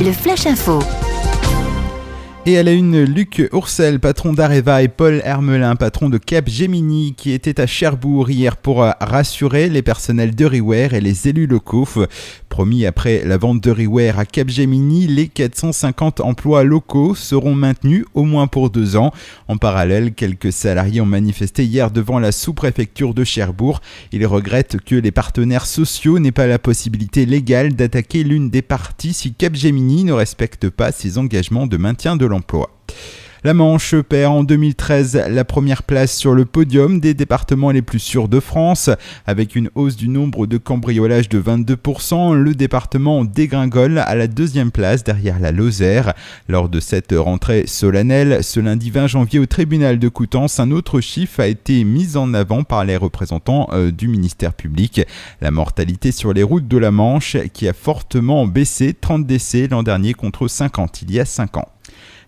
le Flash Info. Et à la une, Luc Ourcel, patron d'Areva, et Paul Hermelin, patron de Capgemini, qui étaient à Cherbourg hier pour rassurer les personnels d'Euriware et les élus locaux. Promis, après la vente d'Euriware à Capgemini, les 450 emplois locaux seront maintenus au moins pour 2 ans. En parallèle, quelques salariés ont manifesté hier devant la sous-préfecture de Cherbourg. Ils regrettent que les partenaires sociaux n'aient pas la possibilité légale d'attaquer l'une des parties si Capgemini ne respecte pas ses engagements de maintien de l'emploi. La Manche perd en 2013 la première place sur le podium des départements les plus sûrs de France. Avec une hausse du nombre de cambriolages de 22%, le département dégringole à la 2e place derrière la Lozère. Lors de cette rentrée solennelle, ce lundi 20 janvier au tribunal de Coutances, un autre chiffre a été mis en avant par les représentants du ministère public. La mortalité sur les routes de la Manche qui a fortement baissé, 30 décès l'an dernier contre 50 il y a 5 ans.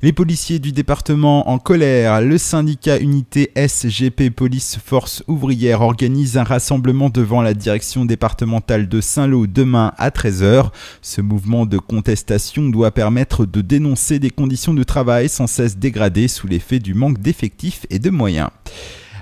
Les policiers du département en colère, le syndicat Unité SGP Police Force Ouvrière organise un rassemblement devant la direction départementale de Saint-Lô demain à 13h. Ce mouvement de contestation doit permettre de dénoncer des conditions de travail sans cesse dégradées sous l'effet du manque d'effectifs et de moyens.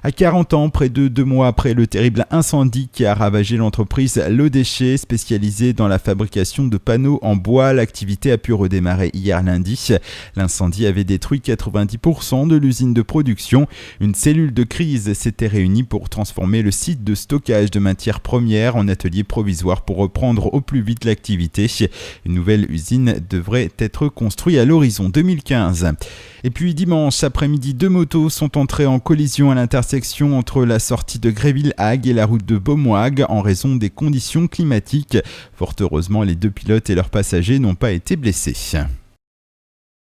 À 40 ans, près de 2 mois après le terrible incendie qui a ravagé l'entreprise Le Déchet, spécialisée dans la fabrication de panneaux en bois, l'activité a pu redémarrer hier lundi. L'incendie avait détruit 90% de l'usine de production. Une cellule de crise s'était réunie pour transformer le site de stockage de matières premières en atelier provisoire pour reprendre au plus vite l'activité. Une nouvelle usine devrait être construite à l'horizon 2015. Et puis dimanche après-midi, 2 motos sont entrées en collision à l'intersection entre la sortie de Gréville-Hague et la route de Beaumoig en raison des conditions climatiques. Fort heureusement, les 2 pilotes et leurs passagers n'ont pas été blessés.